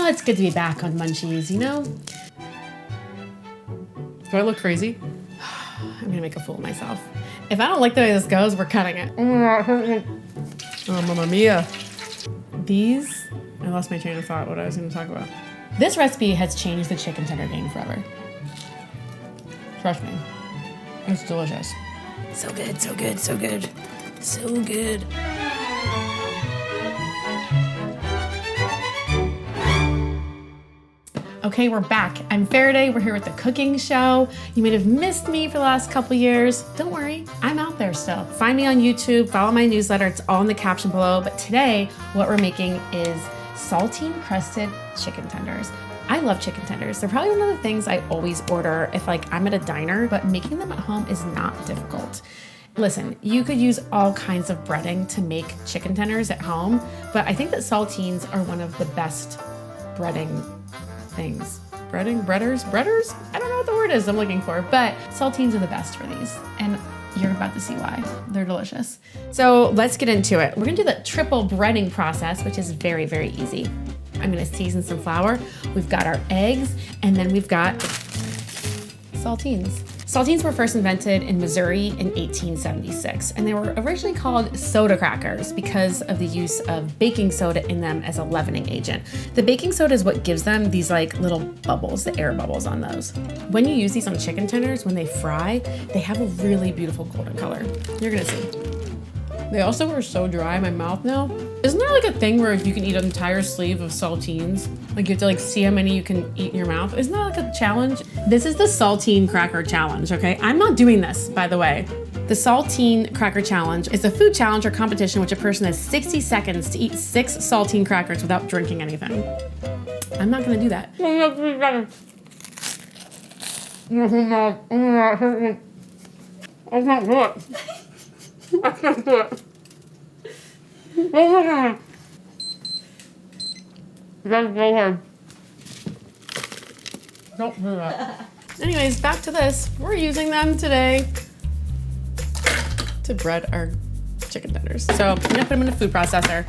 it's good to be back on Munchies, you know? Do I look crazy? I'm gonna make a fool of myself. If I don't like the way this goes, we're cutting it. Oh, mamma mia. These, I lost my train of thought, what I was gonna talk about. This recipe has changed the chicken tender game forever. Trust me, it's delicious. So good, so good, so good, so good. Okay, we're back. I'm Farideh. We're here with the cooking show. You may have missed me for the last couple years. Don't worry, I'm out there still. Find me on YouTube, follow my newsletter. It's all in the caption below. But today, what we're making is saltine crusted chicken tenders. I love chicken tenders. They're probably one of the things I always order if I'm at a diner, but making them at home is not difficult. Listen, you could use all kinds of breading to make chicken tenders at home, but I think that saltines are one of the best breading things. Breaders? I don't know what the word is I'm looking for, but saltines are the best for these. And you're about to see why. They're delicious. So let's get into it. We're gonna do the triple breading process, which is very, very easy. I'm gonna season some flour. We've got our eggs, and then we've got saltines. Saltines were first invented in Missouri in 1876, and they were originally called soda crackers because of the use of baking soda in them as a leavening agent. The baking soda is what gives them these like little bubbles, the air bubbles on those. When you use these on chicken tenders, when they fry, they have a really beautiful golden color. You're gonna see. They also are so dry in my mouth now. Isn't there like a thing where you can eat an entire sleeve of saltines? Like you have to like see how many you can eat in your mouth. Isn't that like a challenge? This is the saltine cracker challenge, okay? I'm not doing this, by the way. The saltine cracker challenge is a food challenge or competition in which a person has 60 seconds to eat 6 saltine crackers without drinking anything. I'm not gonna do that. I can't do it. I can't do it. That's so hard. Don't do that. Anyways, back to this. We're using them today to bread our chicken tenders. So I'm gonna put them in a food processor.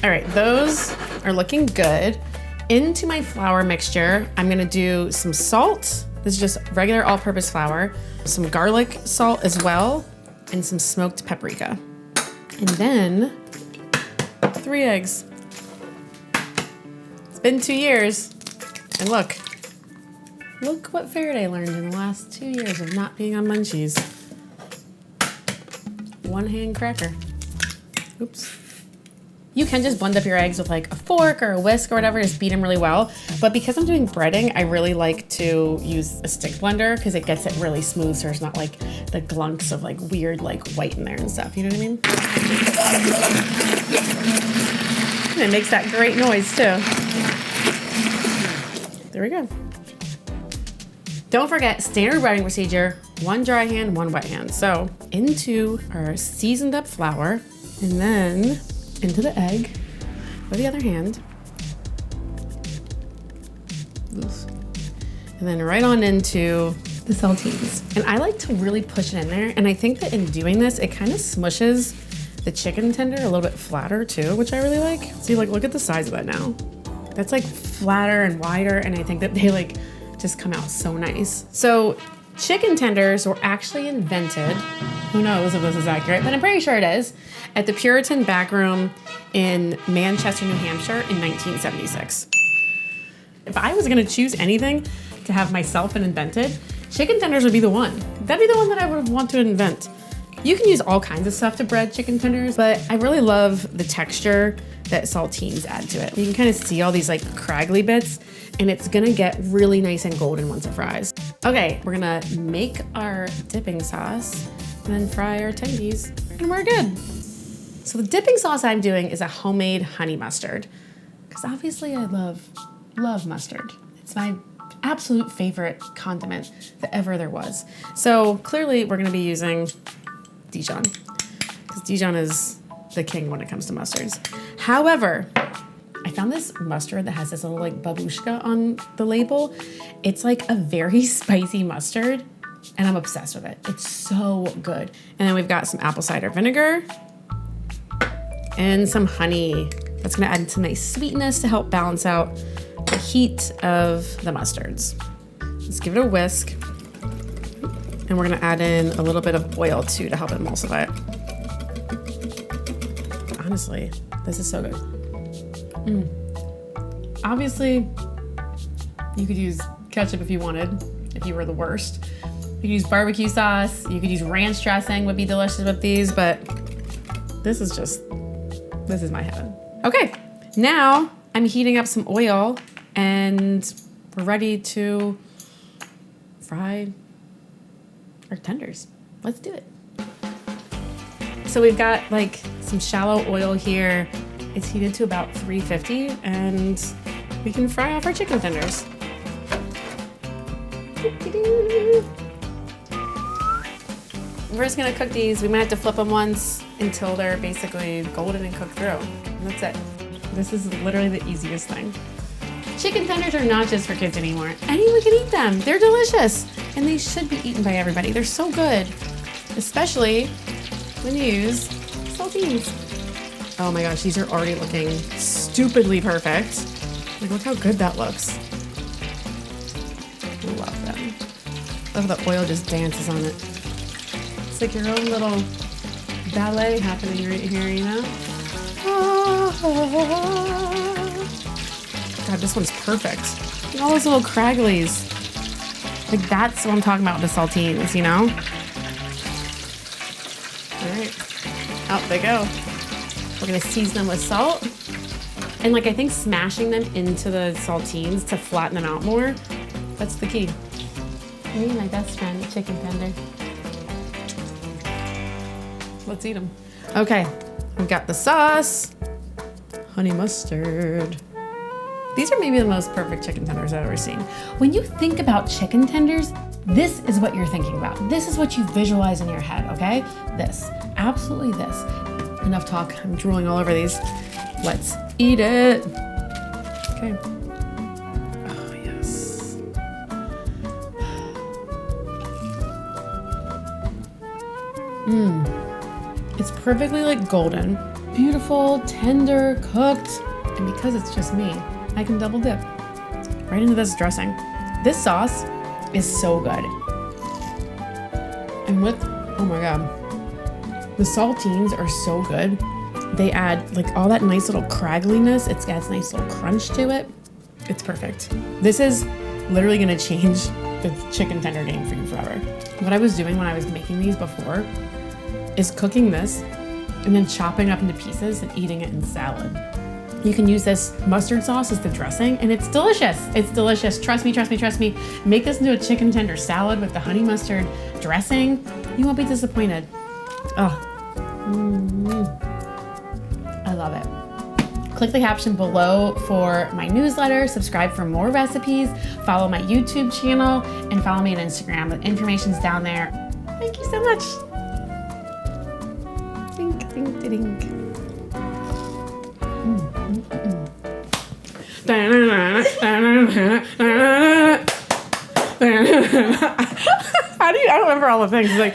All right, those are looking good. Into my flour mixture, I'm gonna do some salt. This is just regular all-purpose flour, some garlic salt as well, and some smoked paprika. And then 3 eggs. It's been 2 years, and look what Farideh learned in the last 2 years of not being on Munchies. 1-hand cracker. Oops. You can just blend up your eggs with like a fork or a whisk or whatever, just beat them really well. But because I'm doing breading, I really like to use a stick blender because it gets it really smooth so there's not like the glunks of like weird like white in there and stuff, you know what I mean? And it makes that great noise too. There we go. Don't forget, standard breading procedure, 1 dry hand, 1 wet hand. So into our seasoned up flour and then into the egg with the other hand. And then right on into the saltines. And I like to really push it in there. And I think that in doing this, it kind of smushes the chicken tender a little bit flatter too, which I really like. See, like, look at the size of that now. That's like flatter and wider. And I think that they like just come out so nice. So chicken tenders were actually invented, who knows if this is accurate, but I'm pretty sure it is, at the Puritan backroom in Manchester, New Hampshire in 1976. If I was gonna choose anything to have myself and invented, chicken tenders would be the one. That'd be the one that I would want to invent. You can use all kinds of stuff to bread chicken tenders, but I really love the texture that saltines add to it. You can kind of see all these like craggly bits, and it's gonna get really nice and golden once it fries. Okay, we're gonna make our dipping sauce and then fry our tendies, and we're good. So the dipping sauce I'm doing is a homemade honey mustard, because obviously I love mustard. It's my absolute favorite condiment that ever there was. So clearly we're gonna be using Dijon, because Dijon is the king when it comes to mustards. However, I found this mustard that has this little like babushka on the label. It's like a very spicy mustard and I'm obsessed with it. It's so good. And then we've got some apple cider vinegar and some honey. That's gonna add some nice sweetness to help balance out the heat of the mustards. Let's give it a whisk. And we're gonna add in a little bit of oil too to help emulsify it. Honestly, this is so good. Obviously, you could use ketchup if you wanted, if you were the worst. You could use barbecue sauce. You could use ranch dressing, would be delicious with these, but this is my heaven. Okay, now I'm heating up some oil and we're ready to fry our tenders. Let's do it. So we've got like some shallow oil here. It's heated to about 350 and we can fry off our chicken tenders. We're just gonna cook these. We might have to flip them once until they're basically golden and cooked through. And that's it. This is literally the easiest thing. Chicken tenders are not just for kids anymore. Anyone can eat them. They're delicious. And they should be eaten by everybody. They're so good. Especially when you use saltines. Oh my gosh, these are already looking stupidly perfect. Like, look how good that looks. Love them. Love the oil just dances on it. It's like your own little ballet happening right here, you know? God, this one's perfect. Look at all those little cragglies. Like, that's what I'm talking about with the saltines, you know? All right, out they go. We're gonna season them with salt. And like, I think smashing them into the saltines to flatten them out more, that's the key. Me and my best friend, chicken tender. Let's eat them. Okay, we've got the sauce, honey mustard. These are maybe the most perfect chicken tenders I've ever seen. When you think about chicken tenders, this is what you're thinking about. This is what you visualize in your head, okay? This, absolutely this. Enough talk, I'm drooling all over these. Let's eat it. Okay. Oh, yes. It's perfectly like golden, beautiful, tender, cooked. And because it's just me, I can double dip right into this dressing. This sauce is so good. And with, oh my God, the saltines are so good. They add like all that nice little craggliness. It adds nice little crunch to it. It's perfect. This is literally gonna change the chicken tender game for you forever. What I was doing when I was making these before is cooking this and then chopping up into pieces and eating it in salad. You can use this mustard sauce as the dressing and it's delicious. It's delicious. Trust me, trust me, trust me. Make this into a chicken tender salad with the honey mustard dressing. You won't be disappointed. Oh. I love it. Click the caption below for my newsletter, subscribe for more recipes, follow my YouTube channel, and follow me on Instagram. The information's down there. Thank you so much. Dink, dink, dink. How do you, I don't remember all the things. It's like,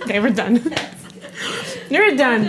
okay, we're done. You're done.